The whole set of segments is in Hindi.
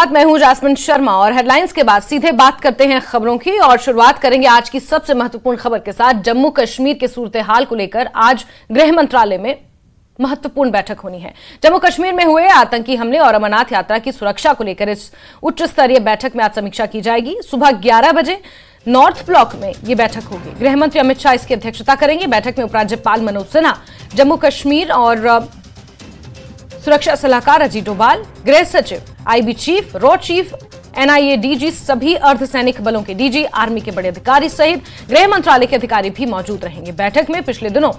साथ मैं हूं जासमिन शर्मा और हेडलाइंस के बाद सीधे बात करते हैं खबरों की और शुरुआत करेंगे आज की सबसे महत्वपूर्ण खबर के साथ। जम्मू कश्मीर के सूरत हाल को लेकर आज गृह मंत्रालय में महत्वपूर्ण बैठक होनी है। जम्मू कश्मीर में हुए आतंकी हमले और अमरनाथ यात्रा की सुरक्षा को लेकर इस उच्च स्तरीय बैठक में आज समीक्षा की जाएगी। सुबह 11 बजे नॉर्थ ब्लॉक में यह बैठक होगी। गृह मंत्री अमित शाह इसकी अध्यक्षता करेंगे। बैठक में उपराज्यपाल मनोज सिन्हा, जम्मू कश्मीर और सुरक्षा सलाहकार अजीत डोभाल, गृह सचिव, IB chief, raw chief, NIA DG, सभी अर्धसैनिक बलों के डीजी, आर्मी के बड़े अधिकारी सहित गृह मंत्रालय के अधिकारी भी मौजूद रहेंगे। बैठक में पिछले दिनों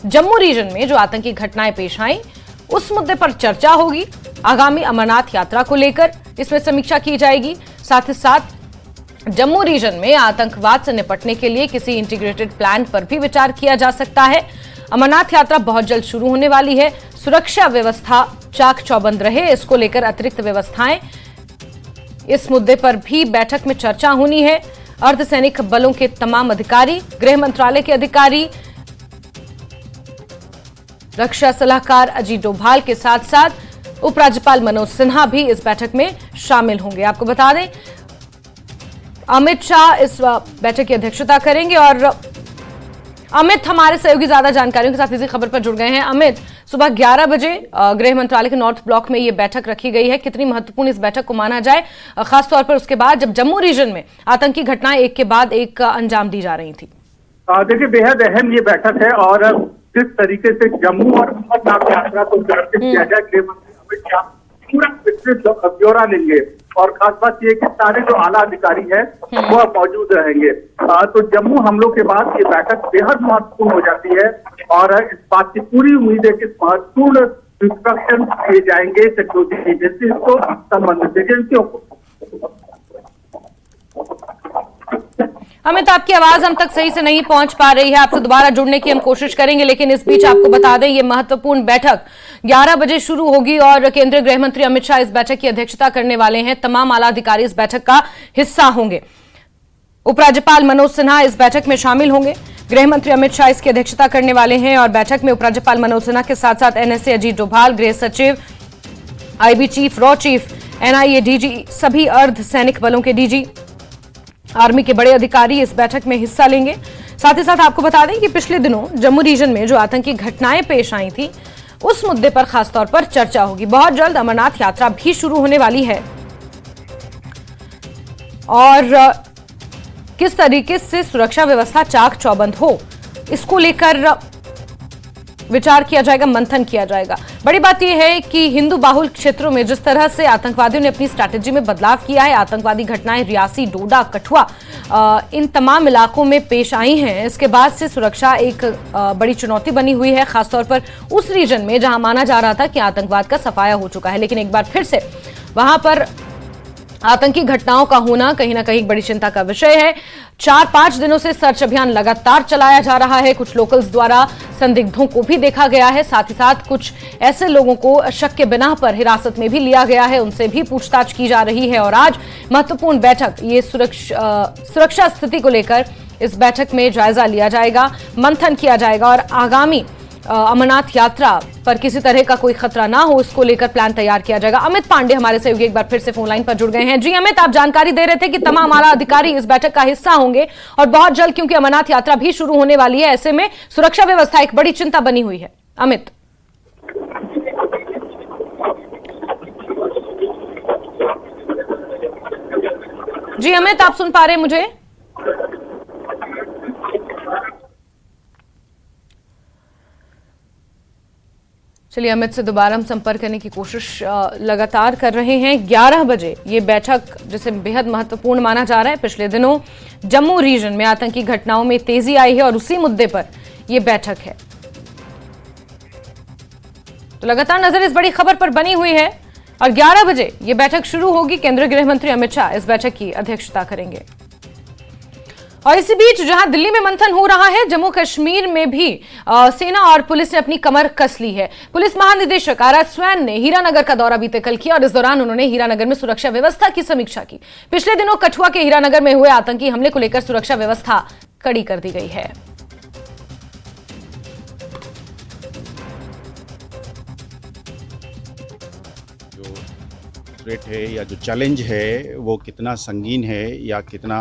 जम्मू रीजन में जो आतंकी घटनाएं पेश आई उस मुद्दे पर चर्चा होगी। आगामी अमरनाथ यात्रा को लेकर इसमें समीक्षा की जाएगी। साथ ही साथ जम्मू रीजन में आतंकवाद से निपटने के लिए किसी इंटीग्रेटेड प्लान पर भी विचार किया जा सकता है। अमरनाथ यात्रा बहुत जल्द शुरू होने वाली है। सुरक्षा व्यवस्था चाक चौबंद रहे, इसको लेकर अतिरिक्त व्यवस्थाएं, इस मुद्दे पर भी बैठक में चर्चा होनी है। अर्धसैनिक बलों के तमाम अधिकारी, गृह मंत्रालय के अधिकारी, रक्षा सलाहकार अजीत डोभाल के साथ साथ उपराज्यपाल मनोज सिन्हा भी इस बैठक में शामिल होंगे। आपको बता दें अमित शाह इस बैठक की अध्यक्षता करेंगे और अमित हमारे सहयोगी ज्यादा जानकारियों के साथ इसी खबर पर जुड़ गए हैं। अमित, सुबह 11 बजे गृह मंत्रालय के नॉर्थ ब्लॉक में यह बैठक रखी गई है। कितनी महत्वपूर्ण इस बैठक को माना जाए, खासतौर पर उसके बाद जब जम्मू रीजन में आतंकी घटनाएं एक के बाद एक अंजाम दी जा रही थी? देखिए, बेहद अहम ये बैठक है और जिस तरीके से जम्मू और अमरनाथ यात्रा को सुरक्षित किया जाए, गृह मंत्री अमित शाह पूरा विस्तृत ब्यौरा लेंगे और खास बात यह कि सारे जो आला अधिकारी हैं वो मौजूद रहेंगे। तो जम्मू हमलों के बाद ये बैठक बेहद महत्वपूर्ण हो जाती है और इस बात की पूरी उम्मीद है कि महत्वपूर्ण इंस्ट्रक्शन दिए जाएंगे सिक्योरिटी एजेंसी को, संबंधित एजेंसियों को। अमित, आपकी आवाज हम तक सही से नहीं पहुंच पा रही है। आपसे दोबारा जुड़ने की हम कोशिश करेंगे, लेकिन इस बीच आपको बता दें ये महत्वपूर्ण बैठक 11 बजे शुरू होगी और केंद्रीय गृह मंत्री अमित शाह इस बैठक की अध्यक्षता करने वाले हैं। तमाम आला अधिकारी इस बैठक का हिस्सा होंगे। उपराज्यपाल मनोज सिन्हा इस बैठक में शामिल होंगे। गृह मंत्री अमित शाह इसकी अध्यक्षता करने वाले हैं और बैठक में उपराज्यपाल मनोज सिन्हा के साथ साथ एनएसए अजीत डोभाल, गृह सचिव, IB chief, raw chief, NIA DG, सभी अर्धसैनिक बलों के डीजी, आर्मी के बड़े अधिकारी इस बैठक में हिस्सा लेंगे। साथ ही साथ आपको बता दें कि पिछले दिनों जम्मू रीजन में जो आतंकी घटनाएं पेश आई थी उस मुद्दे पर खासतौर पर चर्चा होगी। बहुत जल्द अमरनाथ यात्रा भी शुरू होने वाली है और किस तरीके से सुरक्षा व्यवस्था चाक चौबंद हो इसको लेकर विचार किया जाएगा, मंथन किया जाएगा। बड़ी बात यह है कि हिंदू बाहुल क्षेत्रों में जिस तरह से आतंकवादियों ने अपनी स्ट्रैटेजी में बदलाव किया है, आतंकवादी घटनाएं रियासी, डोडा, कठुआ, इन तमाम इलाकों में पेश आई हैं, इसके बाद से सुरक्षा एक बड़ी चुनौती बनी हुई है, खासतौर पर उस रीजन में जहां माना जा रहा था कि आतंकवाद का सफाया हो चुका है। लेकिन एक बार फिर से वहां पर आतंकी घटनाओं का होना कहीं ना कहीं बड़ी चिंता का विषय है। 4-5 दिनों से सर्च अभियान लगातार चलाया जा रहा है। कुछ लोकल्स द्वारा संदिग्धों को भी देखा गया है। साथ ही साथ कुछ ऐसे लोगों को शक के बिना पर हिरासत में भी लिया गया है, उनसे भी पूछताछ की जा रही है। और आज महत्वपूर्ण बैठक, ये सुरक्षा स्थिति को लेकर इस बैठक में जायजा लिया जाएगा, मंथन किया जाएगा और आगामी अमरनाथ यात्रा पर किसी तरह का कोई खतरा ना हो इसको लेकर प्लान तैयार किया जाएगा। अमित पांडे हमारे सहयोगी एक बार फिर से फोन लाइन पर जुड़ गए हैं। जी अमित, आप जानकारी दे रहे थे कि तमाम आला अधिकारी इस बैठक का हिस्सा होंगे और बहुत जल्द क्योंकि अमरनाथ यात्रा भी शुरू होने वाली है, ऐसे में सुरक्षा व्यवस्था एक बड़ी चिंता बनी हुई है। अमित, जी अमित, आप सुन पा रहे हैं मुझे? चलिए, अमित से दोबारा हम संपर्क करने की कोशिश लगातार कर रहे हैं। 11 बजे ये बैठक, जिसे बेहद महत्वपूर्ण माना जा रहा है, पिछले दिनों जम्मू रीजन में आतंकी घटनाओं में तेजी आई है और उसी मुद्दे पर यह बैठक है। तो लगातार नजर इस बड़ी खबर पर बनी हुई है और 11 बजे यह बैठक शुरू होगी। केंद्रीय गृह मंत्री अमित शाह इस बैठक की अध्यक्षता करेंगे। और इसी बीच जहां दिल्ली में मंथन हो रहा है, जम्मू कश्मीर में भी सेना और पुलिस ने अपनी कमर कस ली है। पुलिस महानिदेशक आर एस स्वैन ने हीरानगर का दौरा बीते कल किया और इस दौरान उन्होंने हीरानगर में सुरक्षा व्यवस्था की समीक्षा की। पिछले दिनों कठुआ के हीरानगर में हुए आतंकी हमले को लेकर सुरक्षा व्यवस्था कड़ी कर दी गई है। थ्रेट है या जो चैलेंज है वो कितना संगीन है या कितना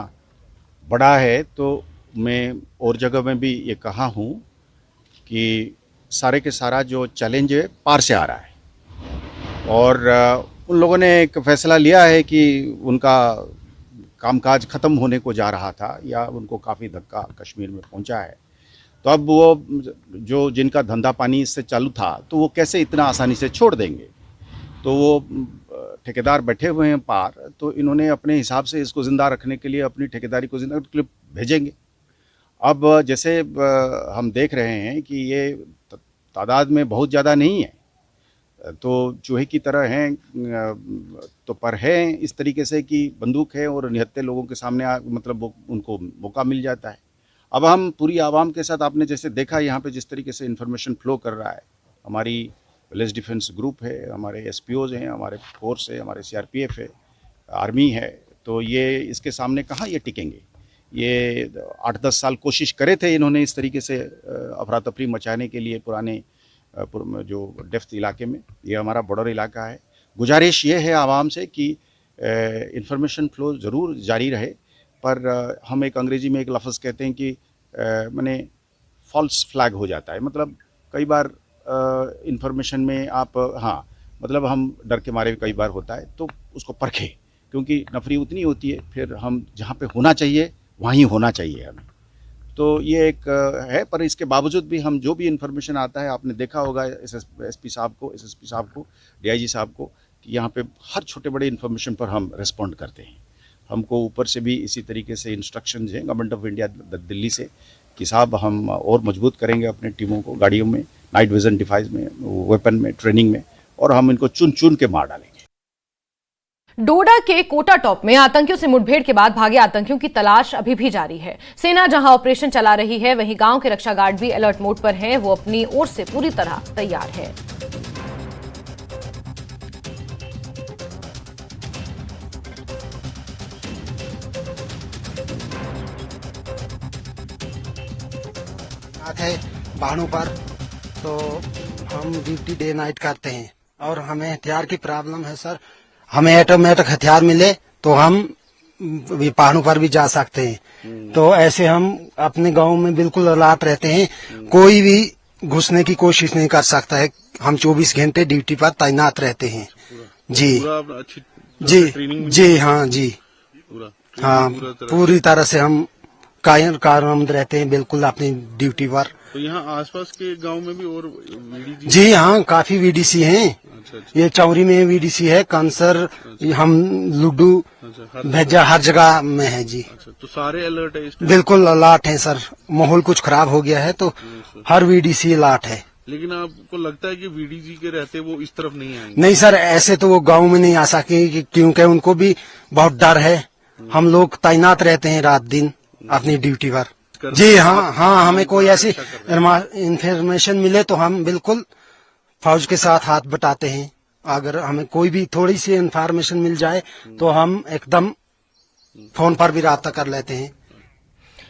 बड़ा है, तो मैं और जगह में भी ये कहा हूँ कि सारे के सारा जो चैलेंज है पार से आ रहा है और उन लोगों ने एक फैसला लिया है कि उनका कामकाज ख़त्म होने को जा रहा था या उनको काफ़ी धक्का कश्मीर में पहुंचा है, तो अब वो जो जिनका धंधा पानी इससे चालू था तो वो कैसे इतना आसानी से छोड़ देंगे। तो वो ठेकेदार बैठे हुए हैं पार, तो इन्होंने अपने हिसाब से इसको ज़िंदा रखने के लिए अपनी ठेकेदारी को ज़िंदा रखने के लिए भेजेंगे। अब जैसे हम देख रहे हैं कि ये तादाद में बहुत ज़्यादा नहीं है, तो चूहे की तरह हैं, तो पर हैं इस तरीके से कि बंदूक है और निहत्थे लोगों के सामने मतलब उनको मौका मिल जाता है। अब हम पूरी आवाम के साथ, आपने जैसे देखा यहाँ पे जिस तरीके से इन्फॉर्मेशन फ्लो कर रहा है, हमारी विलेज डिफेंस ग्रुप है, हमारे एसपीओज हैं, हमारे फोर्स है, हमारे सीआरपीएफ है, आर्मी है, तो ये इसके सामने कहाँ ये टिकेंगे। ये 8-10 साल कोशिश करे थे इन्होंने इस तरीके से अफरा तफरी मचाने के लिए पुराने जो डेफ्थ इलाके में। ये हमारा बॉर्डर इलाका है। गुजारिश ये है आवाम से कि इंफॉर्मेशन फ्लो ज़रूर जारी रहे, पर हम एक अंग्रेजी में एक लफ्ज़ कहते हैं कि माने फॉल्स फ्लैग हो जाता है। मतलब कई बार इंफॉर्मेशन में आप मतलब हम डर के मारे कई बार होता है, तो उसको परखें, क्योंकि नफरी उतनी होती है, फिर हम जहाँ पे होना चाहिए वहीं होना चाहिए हमें। तो ये एक है, पर इसके बावजूद भी हम जो भी इन्फॉर्मेशन आता है, आपने देखा होगा एसपी साहब को, एसएसपी साहब को, डीआईजी साहब को, कि यहाँ पे हर छोटे बड़े इन्फॉर्मेशन पर हम रिस्पॉन्ड करते हैं। हमको ऊपर से भी इसी तरीके से इंस्ट्रक्शंस हैं गवर्नमेंट ऑफ इंडिया दिल्ली से कि साहब हम और मजबूत करेंगे अपने टीमों को, गाड़ियों में, नाइट विजन डिवाइस में, वेपन में, ट्रेनिंग में, और हम इनको चुन चुन के मार डालेंगे। डोडा के कोटा टॉप में आतंकियों से मुठभेड़ के बाद भागे आतंकियों की तलाश अभी भी जारी है। सेना जहां ऑपरेशन चला रही है, वहीं गांव के रक्षा गार्ड भी अलर्ट मोड पर हैं। वो अपनी ओर से पूरी तरह तैयार है। पहाड़ों पर तो हम ड्यूटी डे नाइट करते हैं और हमें हथियार की प्रॉब्लम है सर। हमें ऑटोमेटिक हथियार मिले तो हम पहाड़ों पर भी जा सकते हैं। तो ऐसे हम अपने गांव में बिल्कुल अलर्ट रहते हैं, कोई भी घुसने की कोशिश नहीं कर सकता है। हम 24 घंटे ड्यूटी पर तैनात रहते हैं। जी जी हाँ जी हाँ, पूरी तरह से हम कारआमद रहते हैं बिल्कुल अपनी ड्यूटी पर। तो यहाँ आसपास के गांव में भी और वीडीसी? जी हाँ, काफी वीडीसी हैं। अच्छा। ये चौरी में वीडीसी है, कंसर, हम लुड्डू, भेजा हर जगह में है जी। अच्छा, तो सारे अलर्ट है इस टाइम? बिल्कुल अलर्ट है सर। माहौल कुछ खराब हो गया है तो हर वीडीसी अलर्ट है। लेकिन आपको लगता है कि वीडीसी के रहते वो इस तरफ नहीं आएंगे? नहीं सर, ऐसे तो वो गांव में नहीं आ सके, क्योंकि उनको भी बहुत डर है। हम लोग तैनात रहते हैं रात दिन अपनी ड्यूटी पर। जी हाँ हाँ, हमें कोई ऐसी इंफॉर्मेशन मिले तो हम बिल्कुल फौज के साथ हाथ बटाते हैं। अगर हमें कोई भी थोड़ी सी इंफॉर्मेशन मिल जाए तो हम एकदम फोन पर भी राब्ता कर लेते हैं।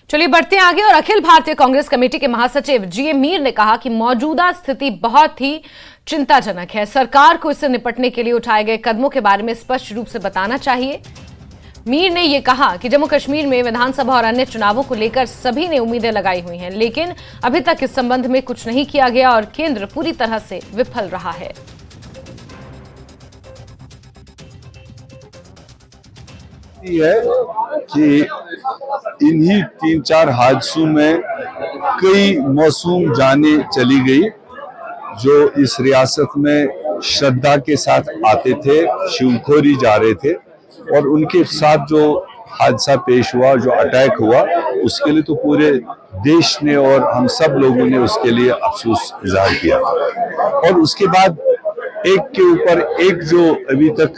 चलिए बढ़ते हैं आगे। और अखिल भारतीय कांग्रेस कमेटी के महासचिव जीए मीर ने कहा कि मौजूदा स्थिति बहुत ही चिंताजनक है। सरकार को इससे निपटने के लिए उठाए गए कदमों के बारे में स्पष्ट रूप से बताना चाहिए। मीर ने यह कहा कि जम्मू कश्मीर में विधानसभा और अन्य चुनावों को लेकर सभी ने उम्मीदें लगाई हुई हैं, लेकिन अभी तक इस संबंध में कुछ नहीं किया गया और केंद्र पूरी तरह से विफल रहा है। कि इन्हीं 3-4 हादसों में कई मासूम जानें चली गई जो इस रियासत में श्रद्धा के साथ आते थे, शिवखोरी जा रहे थे, और उनके साथ जो हादसा पेश हुआ, जो अटैक हुआ, उसके लिए तो पूरे देश ने और हम सब लोगों ने उसके लिए अफसोस इजहार किया। और उसके बाद एक के ऊपर एक जो अभी तक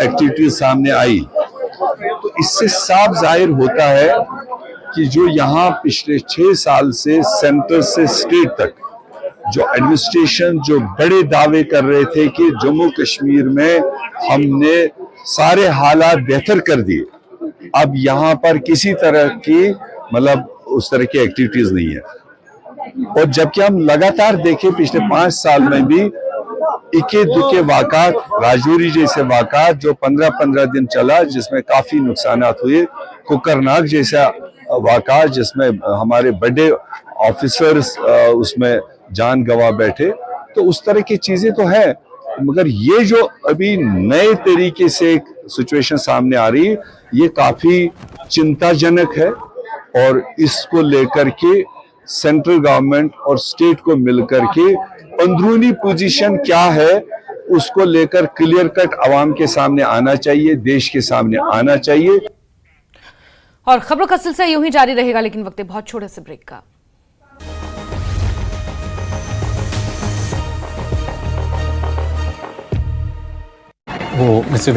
एक्टिविटीज सामने आई, तो इससे साफ जाहिर होता है कि जो यहाँ पिछले 6 साल से सेंटर से स्टेट तक जो एडमिनिस्ट्रेशन जो बड़े दावे कर रहे थे कि जम्मू कश्मीर में हमने सारे हालात बेहतर कर दिए, अब यहाँ पर किसी तरह की मतलब उस तरह की एक्टिविटीज नहीं है। और जबकि हम लगातार देखें पिछले 5 साल में भी इक्के दुक्के वाक़ात, राजौरी जैसे वाक़ात जो 15-15 दिन चला, जिसमें काफी नुकसानात हुए, कुकरनाग जैसा वाक़ात जिसमें हमारे बड़े ऑफिसर्स उसमें जान गंवा बैठे, तो उस तरह की चीजें तो है। मगर ये जो अभी नए तरीके से एक सिचुएशन सामने आ रही है, ये काफी चिंताजनक है और इसको लेकर के सेंट्रल गवर्नमेंट और स्टेट को मिलकर के अंदरूनी पोजीशन क्या है उसको लेकर क्लियर कट आवाम के सामने आना चाहिए, देश के सामने आना चाहिए। और खबरों का सिलसिला यूं ही जारी रहेगा, लेकिन वक्त बहुत छोटे से ब्रेक का।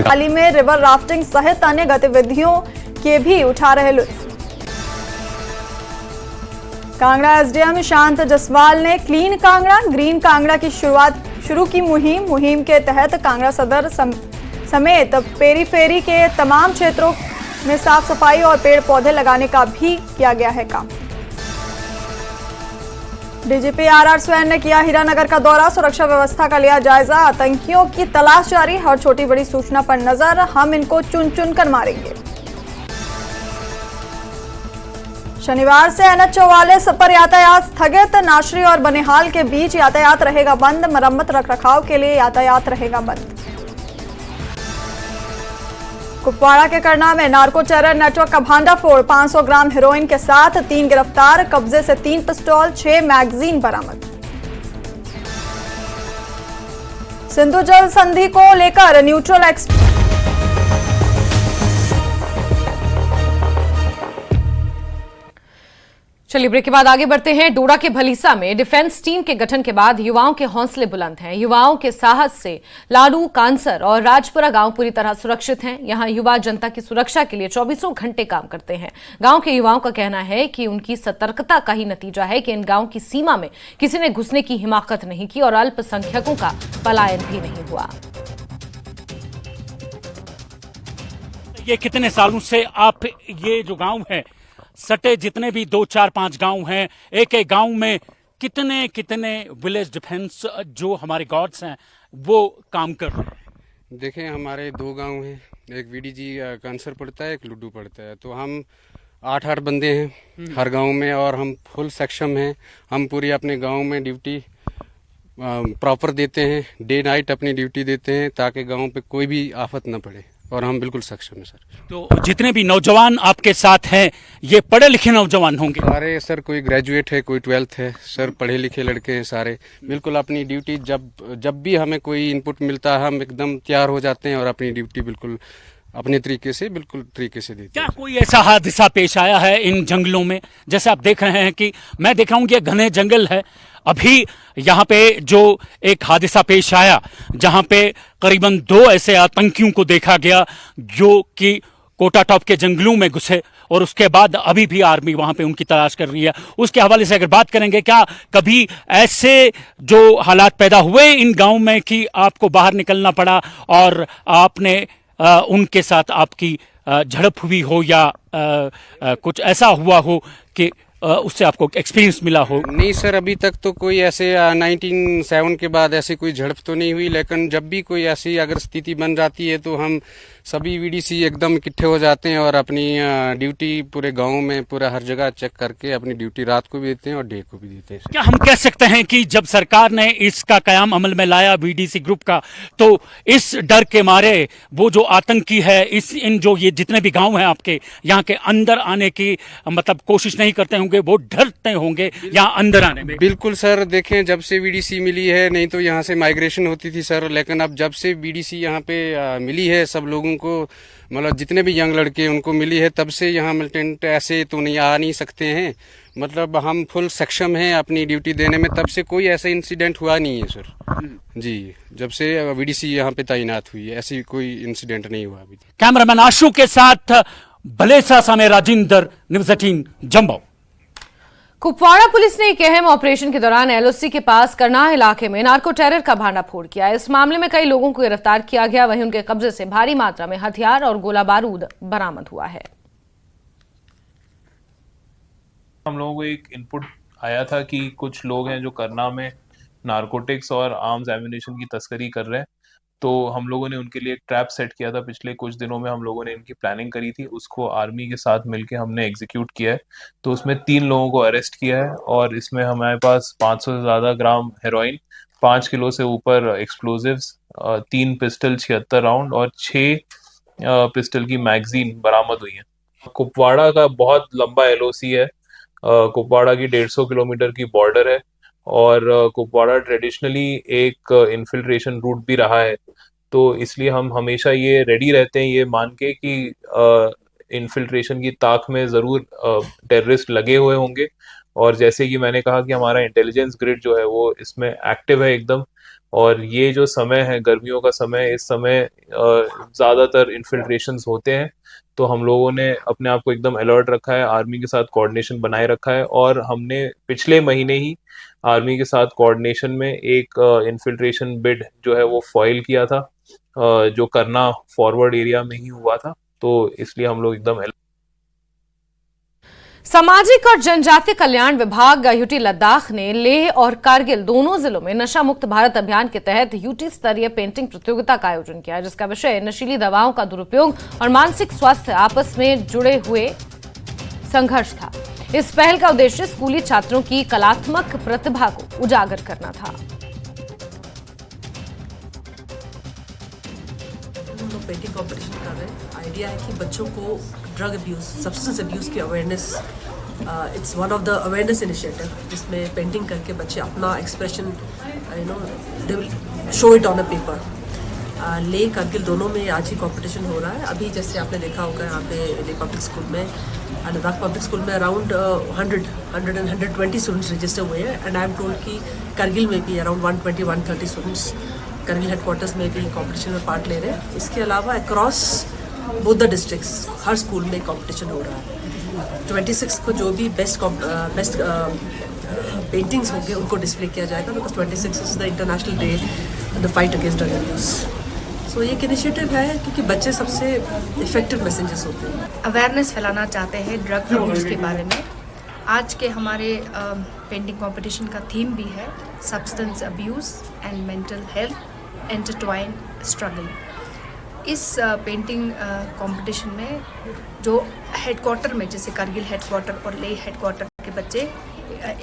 हाल ही में रिवर राफ्टिंग सहित अन्य गतिविधियों के भी उठा रहे लुत्फ। कांगड़ा एसडीएम शांत जसवाल ने क्लीन कांगड़ा, ग्रीन कांगड़ा की शुरू की मुहिम के तहत कांगड़ा सदर समेत पेरीफेरी के तमाम क्षेत्रों में साफ सफाई और पेड़ पौधे लगाने का भी किया गया है काम। डीजीपी आरआर स्वैन ने किया हीरानगर का दौरा, सुरक्षा व्यवस्था का लिया जायजा, आतंकियों की तलाश जारी, हर छोटी बड़ी सूचना पर नजर, हम इनको चुन चुन कर मारेंगे। शनिवार से NH-44 पर यातायात स्थगित, नाशरी और बनिहाल के बीच यातायात रहेगा बंद, मरम्मत रखरखाव के लिए यातायात रहेगा बंद। कुपवाड़ा के करना में नार्को टेरर नेटवर्क का भांडाफोड़, 500 ग्राम हेरोइन के साथ 3 गिरफ्तार, कब्जे से 3 पिस्तौल, 6 मैगजीन बरामद। सिंधु जल संधि को लेकर न्यूट्रल चलिए ब्रेक के बाद आगे बढ़ते हैं। डोडा के भलीसा में डिफेंस टीम के गठन के बाद युवाओं के हौसले बुलंद हैं। युवाओं के साहस से लाडू, कांसर और राजपुरा गांव पूरी तरह सुरक्षित हैं। यहां युवा जनता की सुरक्षा के लिए 24 घंटे काम करते हैं। गांव के युवाओं का कहना है कि उनकी सतर्कता का ही नतीजा है कि इन गांव की सीमा में किसी ने घुसने की हिमाकत नहीं की और अल्पसंख्यकों का पलायन भी नहीं हुआ। ये कितने सालों से आप ये जो गांव है सटे जितने भी 2, 4, 5 गांव हैं, एक एक गांव में कितने कितने विलेज डिफेंस जो हमारे गार्ड्स हैं वो काम कर रहे हैं। देखें, हमारे 2 गांव हैं, एक वीडीजी कांसर पड़ता है, एक लुड्डू पड़ता है, तो हम 8 बंदे हैं हर गांव में और हम फुल सक्षम हैं। हम पूरी अपने गांव में ड्यूटी प्रॉपर देते हैं, डे नाइट अपनी ड्यूटी देते हैं ताकि गांव पे कोई भी आफत न पड़े और हम बिल्कुल सक्षम हैं सर। तो जितने भी नौजवान आपके साथ हैं ये पढ़े लिखे नौजवान होंगे? सारे सर, कोई ग्रेजुएट है, कोई 12th है सर, पढ़े लिखे लड़के हैं सारे। बिल्कुल अपनी ड्यूटी जब भी हमें कोई इनपुट मिलता है हम एकदम तैयार हो जाते हैं और अपनी ड्यूटी बिल्कुल अपने तरीके से देते हैं। क्या कोई ऐसा हादसा पेश आया है इन जंगलों में? जैसे आप देख रहे हैं कि मैं देख रहा हूँ कि घने जंगल है, अभी यहाँ पे जो एक हादसा पेश आया जहाँ पे करीबन 2 ऐसे आतंकियों को देखा गया जो कि कोटा टॉप के जंगलों में घुसे और उसके बाद अभी भी आर्मी वहां पे उनकी तलाश कर रही है। उसके हवाले से अगर बात करेंगे, क्या कभी ऐसे जो हालात पैदा हुए इन गांव में कि आपको बाहर निकलना पड़ा और आपने उनके साथ आपकी झड़प हुई हो या कुछ ऐसा हुआ हो कि उससे आपको एक्सपीरियंस मिला हो? नहीं सर, अभी तक तो कोई ऐसे 1997 के बाद ऐसी कोई झड़प तो नहीं हुई, लेकिन जब भी कोई ऐसी अगर स्थिति बन जाती है तो हम सभी वीडीसी एकदम इकट्ठे हो जाते हैं और अपनी ड्यूटी पूरे गांव में पूरा हर जगह चेक करके अपनी ड्यूटी रात को भी देते हैं और डे को भी देते हैं। क्या हम कह सकते हैं कि जब सरकार ने इसका कयाम अमल में लाया वीडीसी ग्रुप का, तो इस डर के मारे वो जो आतंकी है इन जो ये जितने भी गांव हैं आपके यहाँ के अंदर आने की मतलब कोशिश नहीं करते होंगे, वो डरते होंगे यहाँ अंदर आने में? बिल्कुल सर, देखें जब से वीडीसी मिली है, नहीं तो यहाँ से माइग्रेशन होती थी सर, लेकिन अब जब से वीडीसी यहाँ पे मिली है सब लोगों को, मतलब जितने भी यंग लड़के उनको मिली है, तब से यहाँ मिलिटेंट ऐसे तो नहीं आ नहीं सकते हैं। मतलब हम फुल सक्षम हैं अपनी ड्यूटी देने में, तब से कोई ऐसा इंसिडेंट हुआ नहीं है सर जी। जब से वीडीसी यहाँ पे तैनात हुई है ऐसी कोई इंसिडेंट नहीं हुआ अभी। कैमरामैन आशु के साथ भलेसा सामे राजिंदर, न्यूज़ 18 जम्मू। कुपवाड़ा पुलिस ने एक अहम ऑपरेशन के दौरान एलओसी के पास करनाह इलाके में नार्को टेरर का भांडाफोड़ किया। इस मामले में कई लोगों को गिरफ्तार किया गया, वहीं उनके कब्जे से भारी मात्रा में हथियार और गोला बारूद बरामद हुआ है। हम लोगों को एक इनपुट आया था कि कुछ लोग हैं जो करनाह में नारकोटिक्स और आर्म्स एम्यूनेशन की तस्करी कर रहे हैं। तो हम लोगों ने उनके लिए एक ट्रैप सेट किया था। पिछले कुछ दिनों में हम लोगों ने इनकी प्लानिंग करी थी, उसको आर्मी के साथ मिलके हमने एग्जीक्यूट किया है। तो उसमें 3 लोगों को अरेस्ट किया है और इसमें हमारे पास 500 से ज़्यादा ग्राम हेरोइन, 5 किलो से ऊपर एक्सप्लोजिव्स, 3 पिस्टल 76 राउंड और 6 पिस्टल की मैगजीन बरामद हुई है। कुपवाड़ा का बहुत लंबा एलओसी है। कुपवाड़ा की 150 किलोमीटर की बॉर्डर है और कुपवाड़ा ट्रेडिशनली एक इन्फिल्ट्रेशन रूट भी रहा है। तो इसलिए हम हमेशा ये रेडी रहते हैं, ये मान के कि इन्फिल्ट्रेशन की ताक में ज़रूर टेररिस्ट लगे हुए होंगे। और जैसे कि मैंने कहा कि हमारा इंटेलिजेंस ग्रिड जो है वो इसमें एक्टिव है एकदम। और ये जो समय है, गर्मियों का समय, इस समय ज़्यादातर इन्फिल्ट्रेशंस होते हैं। तो हम लोगों ने अपने आप को एकदम अलर्ट रखा है, आर्मी के साथ कोऑर्डिनेशन बनाए रखा है और हमने पिछले महीने ही आर्मी के साथ कोऑर्डिनेशन में एक इन्फिल्ट्रेशन बिड जो है वो फॉइल किया था, जो करना फॉरवर्ड एरिया में ही हुआ था। तो इसलिए हम लोग एकदम सामाजिक और जनजातीय कल्याण विभाग यूटी लद्दाख ने लेह और कारगिल दोनों जिलों में नशा मुक्त भारत अभियान के तहत यूटी स्तरीय पेंटिंग प्रतियोगिता का आयोजन किया, जिसका विषय नशीली दवाओं का दुरुपयोग और मानसिक स्वास्थ्य आपस में जुड़े हुए संघर्ष था। इस पहल का उद्देश्य स्कूली छात्रों की कलात्मक प्रतिभा को उजागर करना था। पेंटिंग कंपटीशन कर रहे हैं। आइडिया है कि बच्चों को ड्रग अब्यूज, सब्सटेंस अब्यूज की awareness, it's one of the awareness initiative, जिसमें पेंटिंग करके बच्चे अपना expression they will show it on a paper. ले कारगिल दोनों में आज ही कंपटीशन हो रहा है। अभी जैसे आपने देखा होगा यहाँ पे ले पब्लिक स्कूल में, लद्दाख पब्लिक स्कूल में अराउंड 120 स्टूडेंट्स रजिस्टर हुए हैं एंड आई एम टोल्ड कि कारगिल में भी अराउंड 120-130 स्टूडेंट्स कारगिल हेडक्वार्टर्स में भी कंपटीशन में पार्ट ले रहे हैं। इसके अलावा across both the districts her school में कंपटीशन हो रहा है। 26 को जो भी बेस्ट पेंटिंग्स होंगे उनको डिस्प्ले किया जाएगा, because 26 is the international day the fight against drug abuse. So ये एक इनिशिएटिव है क्योंकि बच्चे सबसे इफेक्टिव मैसेजेस होते हैं। अवेयरनेस फैलाना चाहते हैं ड्रग अब्यूज़ के बारे में। आज के हमारे पेंटिंग कंपटीशन का थीम भी है substance abuse and mental health intertwine struggle. इस पेंटिंग कंपटीशन में जो हेडक्वार्टर में, जैसे कारगिल हेडक्वार्टर और लेह हेडक्वार्टर के बच्चे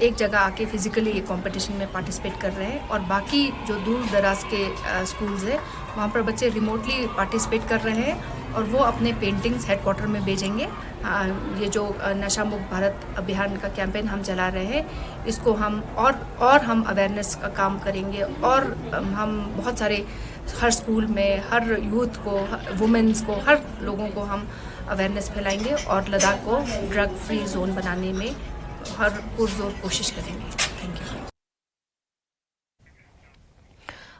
एक जगह आके फिजिकली ये कंपटीशन में पार्टिसिपेट कर रहे हैं और बाकी जो दूर दराज के स्कूल्स हैं वहाँ पर बच्चे रिमोटली पार्टिसिपेट कर रहे हैं और वो अपने पेंटिंग्स हेडक्वार्टर में भेजेंगे। ये जो नशा मुक्त भारत अभियान का कैंपेन हम चला रहे हैं, इसको हम और हम अवेयरनेस का काम करेंगे और हम बहुत सारे हर स्कूल में हर यूथ को, वुमेन्स को, हर लोगों को हम अवेयरनेस फैलाएंगे और लद्दाख को ड्रग फ्री जोन बनाने में हर पुरजोर कोशिश करेंगे। Thank you.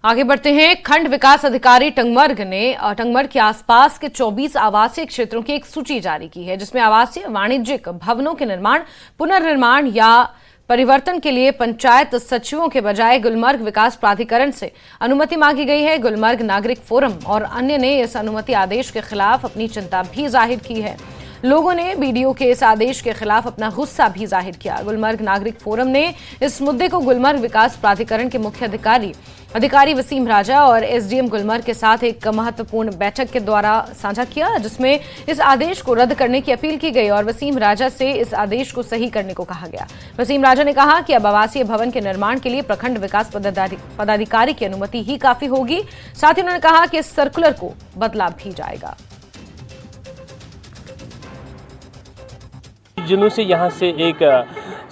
आगे बढ़ते हैं। खंड विकास अधिकारी टंगमर्ग ने टंगमर्ग के आसपास के 24 आवासीय क्षेत्रों की एक सूची जारी की है, जिसमें आवासीय वाणिज्यिक भवनों के निर्माण, पुनर्निर्माण या परिवर्तन के लिए पंचायत सचिवों के बजाय गुलमर्ग विकास प्राधिकरण से अनुमति मांगी गई है। गुलमर्ग नागरिक फोरम और अन्य ने इस अनुमति आदेश के खिलाफ अपनी चिंता भी जाहिर की है। लोगों ने बीडीओ के इस आदेश के खिलाफ अपना गुस्सा भी जाहिर किया। गुलमर्ग नागरिक फोरम ने इस मुद्दे को गुलमर्ग विकास प्राधिकरण के मुख्य अधिकारी वसीम राजा और एसडीएम गुलमर्ग के साथ एक महत्वपूर्ण बैठक के द्वारा साझा किया, जिसमें इस आदेश को रद्द करने की अपील की गई और वसीम राजा से इस आदेश को सही करने को कहा गया। वसीम राजा ने कहा कि अब आवासीय भवन के निर्माण के लिए प्रखंड विकास पदाधिकारी की अनुमति ही काफी होगी। साथ ही उन्होंने कहा कि इस सर्कुलर को बदला भी जाएगा। दिनों से यहाँ से एक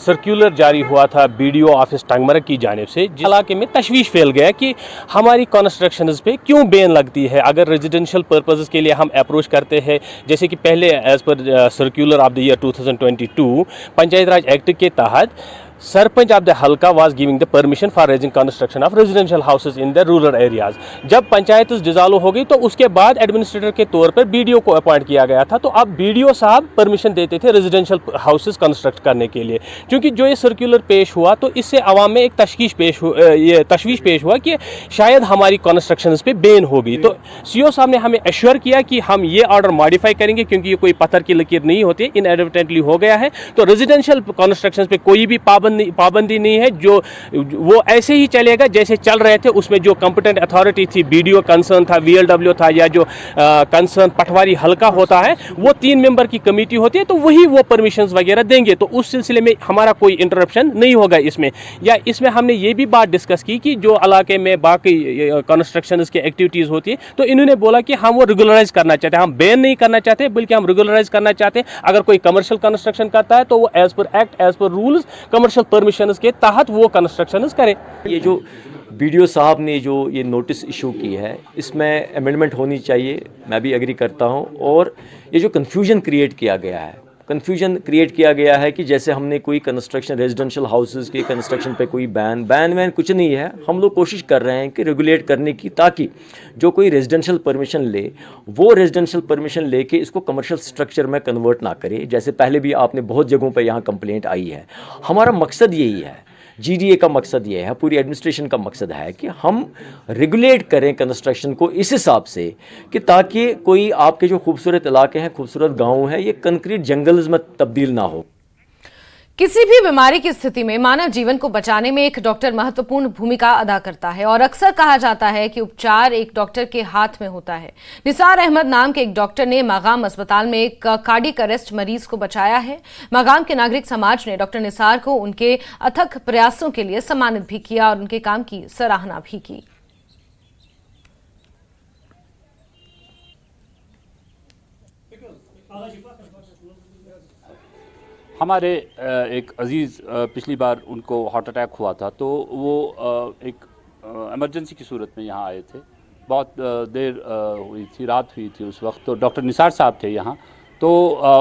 सर्कुलर जारी हुआ था बीडीओ ऑफिस टंगमर्ग की जानिब से, जिस इलाके में तशवीश फैल गया कि हमारी कंस्ट्रक्शंस पे क्यों बैन लगती है अगर रेजिडेंशियल पर्पसेस के लिए हम अप्रोच करते हैं। जैसे कि पहले as per circular of the year 2022 panchayat raj act के तहत sarpanch of the halqa was giving the permission for raising construction of residential houses in the rural areas. जब पंचायत डिसॉल्व हो गई तो उसके बाद एडमिनिस्ट्रेटर के तौर पर बीडीओ को अपॉइंट किया गया था। तो अब बीडीओ साहब परमिशन देते थे रेजिडेंशियल हाउसेज कंस्ट्रक्ट करने के लिए। क्योंकि जो ये सर्कुलर पेश हुआ तो इससे आवाम में एक तशवीश पेश हुआ कि शायद हमारी कंस्ट्रक्शन पे बैन होगी। तो सीओ साहब ने हमें एश्योर किया कि हम ये ऑर्डर मॉडिफाई करेंगे, क्योंकि ये कोई पत्थर की लकीर नहीं होती, इनएडवर्टेंटली हो गया है। तो रेजिडेंशियल कंस्ट्रक्शन पे कोई भी पाबंदी पाबंदी नहीं है, जो वो ऐसे ही चलेगा जैसे चल रहे थे। उसमें जो कॉम्पिटेंट अथॉरिटी थी, BDO कंसर्न था, VLW था, या जो कंसर्न पटवारी हल्का होता है, वो 3 मेंबर की कमेटी होती है, तो वही वो परमिशंस वगैरह देंगे। तो उस सिलसिले में हमारा कोई इंटरप्शन नहीं होगा इसमें। या इसमें हमने ये भी बात डिस्कस की कि जो इलाके में बाकी कंस्ट्रक्शन की एक्टिविटीज़ होती है, तो इन्होंने बोला कि हम वो रेगुलराइज करना चाहते हैं, हम बैन नहीं करना चाहते, बल्कि हम रेगुलराइज करना चाहते हैं। अगर कोई कमर्शियल कंस्ट्रक्शन करता है तो वो as per act, as per rules, commercial permissions के तहत वो कंस्ट्रक्शन करे। ये जो BDO साहब ने जो ये नोटिस इशू की है, इसमें अमेंडमेंट होनी चाहिए, मैं भी एग्री करता हूँ। और ये जो कन्फ्यूजन क्रिएट किया गया है कि जैसे हमने कोई कंस्ट्रक्शन, रेजिडेंशियल हाउसेस के कंस्ट्रक्शन पे कोई बैन कुछ नहीं है। हम लोग कोशिश कर रहे हैं कि रेगुलेट करने की, ताकि जो कोई रेजिडेंशियल परमिशन ले, वो रेजिडेंशियल परमिशन लेके इसको कमर्शियल स्ट्रक्चर में कन्वर्ट ना करे, जैसे पहले भी आपने बहुत जगहों पे यहाँ कंप्लेंट आई है। हमारा मकसद यही है, GDA का मकसद ये है, पूरी एडमिनिस्ट्रेशन का मकसद है कि हम रेगुलेट करें कंस्ट्रक्शन को इस हिसाब से कि ताकि कोई आपके जो खूबसूरत इलाके हैं, खूबसूरत गांव हैं, ये कंक्रीट जंगल्स में तब्दील ना हो। किसी भी बीमारी की स्थिति में मानव जीवन को बचाने में एक डॉक्टर महत्वपूर्ण भूमिका अदा करता है और अक्सर कहा जाता है कि उपचार एक डॉक्टर के हाथ में होता है। निसार अहमद नाम के एक डॉक्टर ने मागाम अस्पताल में एक कार्डियक अरेस्ट मरीज को बचाया है। मागाम के नागरिक समाज ने डॉक्टर निसार को उनके अथक प्रयासों के लिए सम्मानित भी किया और उनके काम की सराहना भी की। हमारे एक अजीज़ पिछली बार उनको हार्ट अटैक हुआ था, तो वो एक इमरजेंसी की सूरत में यहाँ आए थे। बहुत देर हुई थी, रात हुई थी उस वक्त। तो डॉक्टर निसार साहब थे यहाँ, तो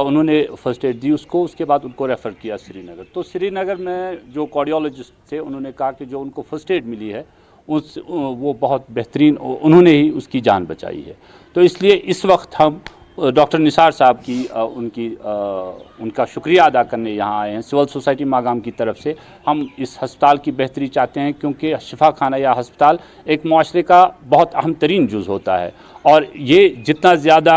उन्होंने फर्स्ट एड दी उसको। उसके बाद उनको रेफ़र किया श्रीनगर। तो श्रीनगर में जो कार्डियोलॉजिस्ट थे, उन्होंने कहा कि जो उनको फर्स्ट एड मिली है वो बहुत बेहतरीन, उन्होंने ही उसकी जान बचाई है। तो इसलिए इस वक्त हम डॉक्टर निसार साहब की उनका शुक्रिया अदा करने यहाँ आए हैं। सिविल सोसाइटी मागाम की तरफ से हम इस हस्पताल की बेहतरी चाहते हैं, क्योंकि शिफा खाना या हस्पताल एक माशरे का बहुत अहम तरीन जुज़ होता है, और ये जितना ज़्यादा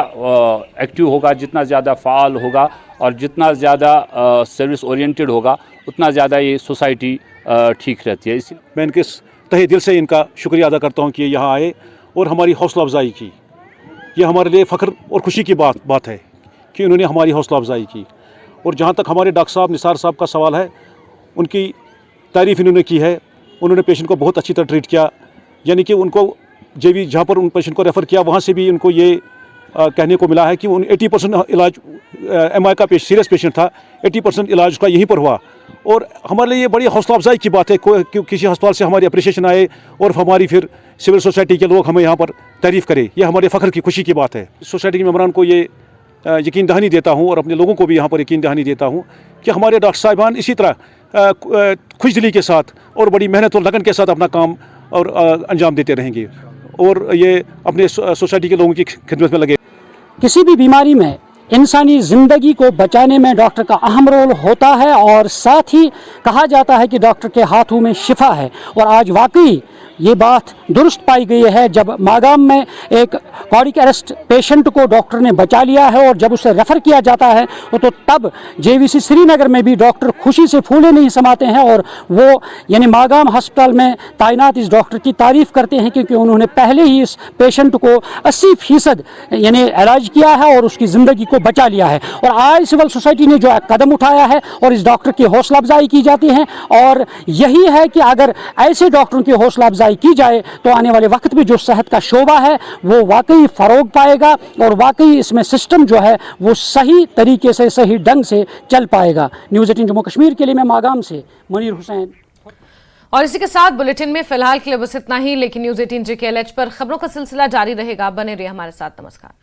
एक्टिव होगा, जितना ज़्यादा फ़ाल होगा और जितना ज़्यादा सर्विस ओरिएंटेड होगा, उतना ज़्यादा ये सोसाइटी ठीक रहती है। इसी मैं इनके तहे दिल से इनका शुक्रिया अदा करता हूँ कि यहाँ आए और हमारी हौसला अफजाई की। ये हमारे लिए फ़ख्र और खुशी की बात है कि उन्होंने हमारी हौसला अफजाई की। और जहाँ तक हमारे डॉक्टर साहब निसार साहब का सवाल है, उनकी तारीफ़ इन्होंने की है। उन्होंने पेशेंट को बहुत अच्छी तरह ट्रीट किया, यानी कि उनको जहाँ पर उन पेशेंट को रेफ़र किया, वहाँ से भी उनको ये कहने को मिला है कि उन 80% इलाज MI का सीरियस पेशेंट था, 80% इलाज उसका यहीं पर हुआ। और हमारे लिए ये बड़ी हौसला अफजाई की बात है कि किसी अस्पताल से हमारी अप्रिशिएशन आए और हमारी फिर सिविल सोसाइटी के लोग हमें यहाँ पर तारीफ़ करें। ये हमारे फ़ख्र की खुशी की बात है। सोसाइटी के मेम्बरान को ये यकीन दहानी देता हूँ और अपने लोगों को भी यहाँ पर यकीन दहानी देता हूँ कि हमारे डॉक्टर साहिबान इसी तरह खुशदिली के साथ और बड़ी मेहनत और लगन के साथ अपना काम और अंजाम देते रहेंगे और ये अपने सोसाइटी के लोगों की खिदमत में लगे। किसी भी बीमारी में इंसानी ज़िंदगी को बचाने में डॉक्टर का अहम रोल होता है और साथ ही कहा जाता है कि डॉक्टर के हाथों में शिफा है। और आज वाकई ये बात दुरुस्त पाई गई है, जब मागाम में एक कार्डियक अरेस्ट पेशेंट को डॉक्टर ने बचा लिया है और जब उसे रेफ़र किया जाता है तो तब JVC श्रीनगर में भी डॉक्टर खुशी से फूले नहीं समाते हैं और वो यानी मागाम अस्पताल में तैनात इस डॉक्टर की तारीफ़ करते हैं, क्योंकि उन्होंने पहले ही इस पेशेंट को 80% यानी इलाज किया है और उसकी ज़िंदगी को बचा लिया है। और आज सिविल सोसाइटी ने जो कदम उठाया है और इस डॉक्टर की हौसला अफजाई की जाती है, और यही है कि अगर ऐसे डॉक्टरों की हौसला अफजाई की जाए तो आने वाले वक्त में जो सेहत का शोबा है वो वाकई फ़रोग पाएगा और वाकई इसमें सिस्टम जो है वो सही तरीके से, सही ढंग से चल पाएगा। न्यूज़ 18 जम्मू कश्मीर के लिए मैं मागाम से मुनीर हुसैन। और इसी के साथ बुलेटिन में फिलहाल के लिए बस इतना ही, लेकिन न्यूज़ 18 JKLH पर खबरों का सिलसिला जारी रहेगा। बने रहिए हमारे साथ। नमस्कार।